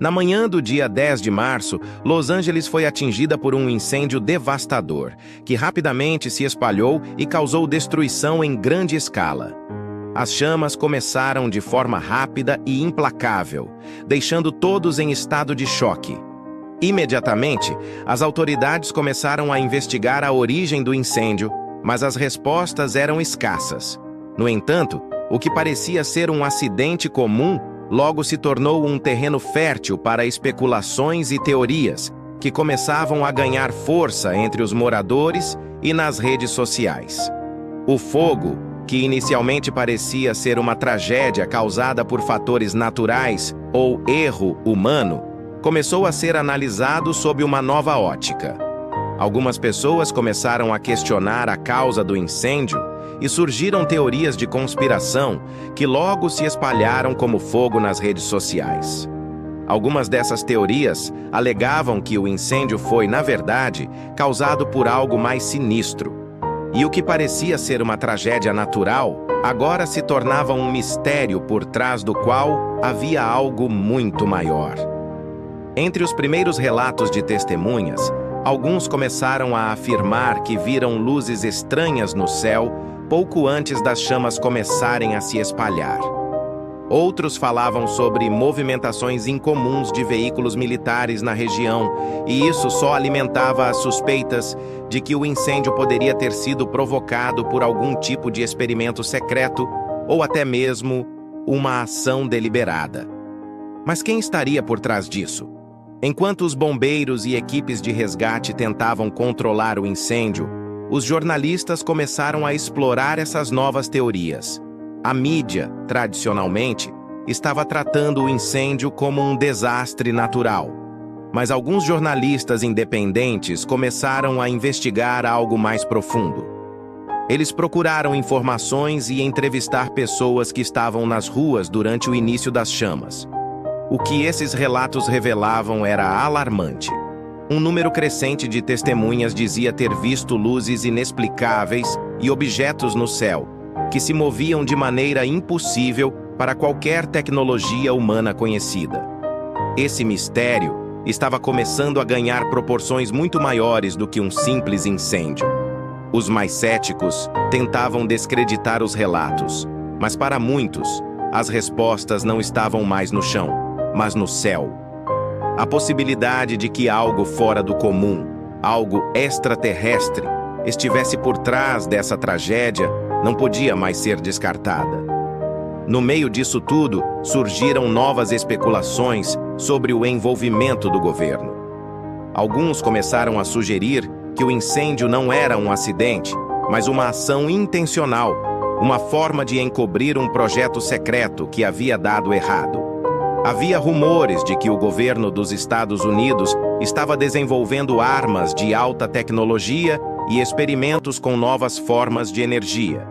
Na manhã do dia 10 de março, Los Angeles foi atingida por um incêndio devastador, que rapidamente se espalhou e causou destruição em grande escala. As chamas começaram de forma rápida e implacável, deixando todos em estado de choque. Imediatamente, as autoridades começaram a investigar a origem do incêndio, mas as respostas eram escassas. No entanto, o que parecia ser um acidente comum logo se tornou um terreno fértil para especulações e teorias, que começavam a ganhar força entre os moradores e nas redes sociais. O fogo, que inicialmente parecia ser uma tragédia causada por fatores naturais ou erro humano, começou a ser analisado sob uma nova ótica. Algumas pessoas começaram a questionar a causa do incêndio e surgiram teorias de conspiração que logo se espalharam como fogo nas redes sociais. Algumas dessas teorias alegavam que o incêndio foi, na verdade, causado por algo mais sinistro. E o que parecia ser uma tragédia natural, agora se tornava um mistério por trás do qual havia algo muito maior. Entre os primeiros relatos de testemunhas, alguns começaram a afirmar que viram luzes estranhas no céu pouco antes das chamas começarem a se espalhar. Outros falavam sobre movimentações incomuns de veículos militares na região, e isso só alimentava as suspeitas de que o incêndio poderia ter sido provocado por algum tipo de experimento secreto ou até mesmo uma ação deliberada. Mas quem estaria por trás disso? Enquanto os bombeiros e equipes de resgate tentavam controlar o incêndio, os jornalistas começaram a explorar essas novas teorias. A mídia, tradicionalmente, estava tratando o incêndio como um desastre natural. Mas alguns jornalistas independentes começaram a investigar algo mais profundo. Eles procuraram informações e entrevistar pessoas que estavam nas ruas durante o início das chamas. O que esses relatos revelavam era alarmante. Um número crescente de testemunhas dizia ter visto luzes inexplicáveis e objetos no céu, que se moviam de maneira impossível para qualquer tecnologia humana conhecida. Esse mistério estava começando a ganhar proporções muito maiores do que um simples incêndio. Os mais céticos tentavam descreditar os relatos, mas para muitos, as respostas não estavam mais no chão, mas no céu. A possibilidade de que algo fora do comum, algo extraterrestre, estivesse por trás dessa tragédia não podia mais ser descartada. No meio disso tudo, surgiram novas especulações sobre o envolvimento do governo. Alguns começaram a sugerir que o incêndio não era um acidente, mas uma ação intencional, uma forma de encobrir um projeto secreto que havia dado errado. Havia rumores de que o governo dos Estados Unidos estava desenvolvendo armas de alta tecnologia e experimentos com novas formas de energia.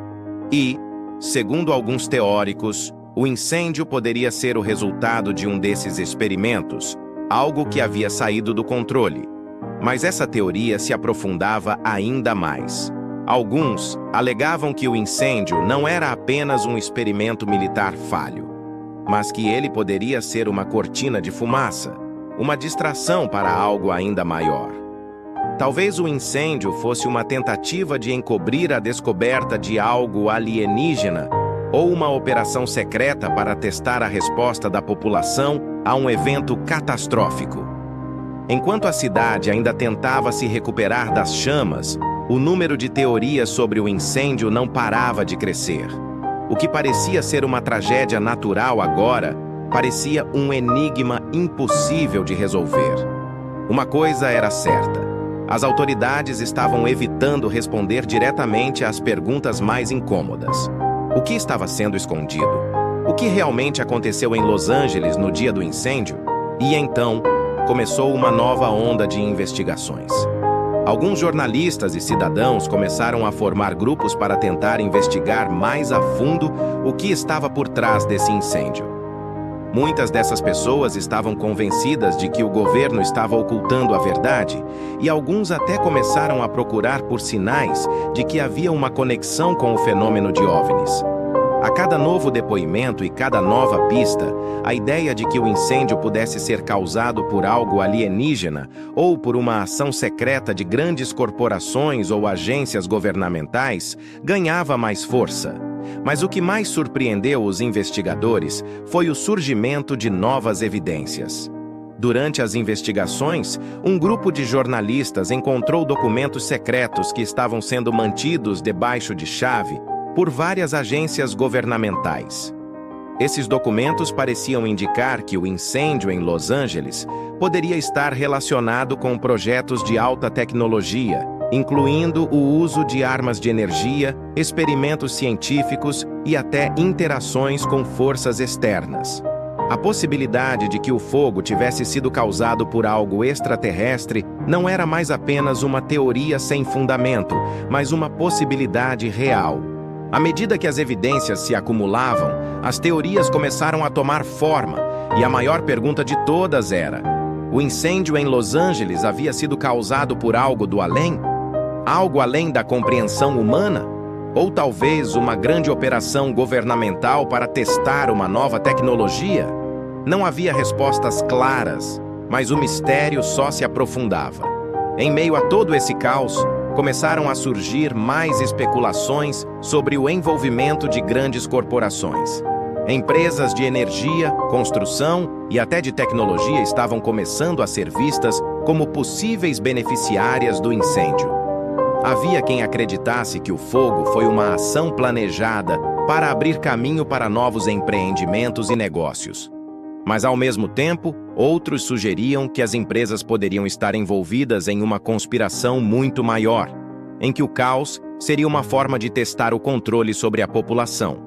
E, segundo alguns teóricos, o incêndio poderia ser o resultado de um desses experimentos, algo que havia saído do controle. Mas essa teoria se aprofundava ainda mais. Alguns alegavam que o incêndio não era apenas um experimento militar falho, mas que ele poderia ser uma cortina de fumaça, uma distração para algo ainda maior. Talvez o incêndio fosse uma tentativa de encobrir a descoberta de algo alienígena ou uma operação secreta para testar a resposta da população a um evento catastrófico. Enquanto a cidade ainda tentava se recuperar das chamas, o número de teorias sobre o incêndio não parava de crescer. O que parecia ser uma tragédia natural agora parecia um enigma impossível de resolver. Uma coisa era certa: as autoridades estavam evitando responder diretamente às perguntas mais incômodas. O que estava sendo escondido? O que realmente aconteceu em Los Angeles no dia do incêndio? E então, começou uma nova onda de investigações. Alguns jornalistas e cidadãos começaram a formar grupos para tentar investigar mais a fundo o que estava por trás desse incêndio. Muitas dessas pessoas estavam convencidas de que o governo estava ocultando a verdade, e alguns até começaram a procurar por sinais de que havia uma conexão com o fenômeno de OVNIs. A cada novo depoimento e cada nova pista, a ideia de que o incêndio pudesse ser causado por algo alienígena ou por uma ação secreta de grandes corporações ou agências governamentais ganhava mais força. Mas o que mais surpreendeu os investigadores foi o surgimento de novas evidências. Durante as investigações, um grupo de jornalistas encontrou documentos secretos que estavam sendo mantidos debaixo de chave por várias agências governamentais. Esses documentos pareciam indicar que o incêndio em Los Angeles poderia estar relacionado com projetos de alta tecnologia, incluindo o uso de armas de energia, experimentos científicos e até interações com forças externas. A possibilidade de que o fogo tivesse sido causado por algo extraterrestre não era mais apenas uma teoria sem fundamento, mas uma possibilidade real. À medida que as evidências se acumulavam, as teorias começaram a tomar forma, e a maior pergunta de todas era: o incêndio em Los Angeles havia sido causado por algo do além? Algo além da compreensão humana? Ou talvez uma grande operação governamental para testar uma nova tecnologia? Não havia respostas claras, mas o mistério só se aprofundava. Em meio a todo esse caos, começaram a surgir mais especulações sobre o envolvimento de grandes corporações. Empresas de energia, construção e até de tecnologia estavam começando a ser vistas como possíveis beneficiárias do incêndio. Havia quem acreditasse que o fogo foi uma ação planejada para abrir caminho para novos empreendimentos e negócios. Mas, ao mesmo tempo, outros sugeriam que as empresas poderiam estar envolvidas em uma conspiração muito maior, em que o caos seria uma forma de testar o controle sobre a população.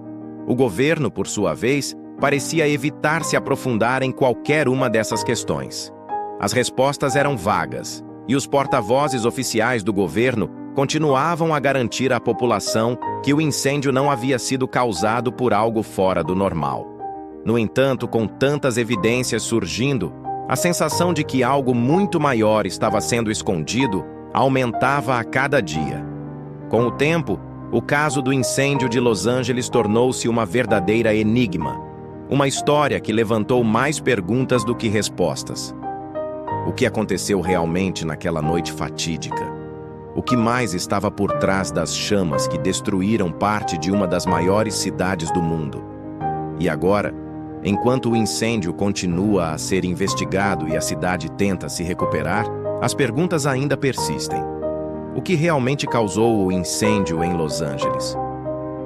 O governo, por sua vez, parecia evitar se aprofundar em qualquer uma dessas questões. As respostas eram vagas, e os porta-vozes oficiais do governo continuavam a garantir à população que o incêndio não havia sido causado por algo fora do normal. No entanto, com tantas evidências surgindo, a sensação de que algo muito maior estava sendo escondido aumentava a cada dia. Com o tempo, o caso do incêndio de Los Angeles tornou-se uma verdadeira enigma, uma história que levantou mais perguntas do que respostas. O que aconteceu realmente naquela noite fatídica? O que mais estava por trás das chamas que destruíram parte de uma das maiores cidades do mundo? E agora, enquanto o incêndio continua a ser investigado e a cidade tenta se recuperar, as perguntas ainda persistem. O que realmente causou o incêndio em Los Angeles?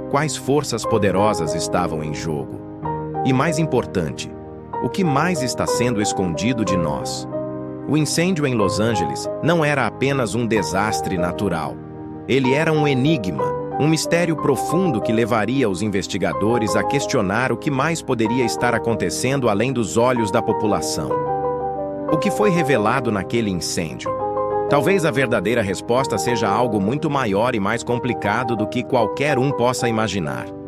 Quais forças poderosas estavam em jogo? E mais importante, o que mais está sendo escondido de nós? O incêndio em Los Angeles não era apenas um desastre natural. Ele era um enigma, um mistério profundo que levaria os investigadores a questionar o que mais poderia estar acontecendo além dos olhos da população. O que foi revelado naquele incêndio? Talvez a verdadeira resposta seja algo muito maior e mais complicado do que qualquer um possa imaginar.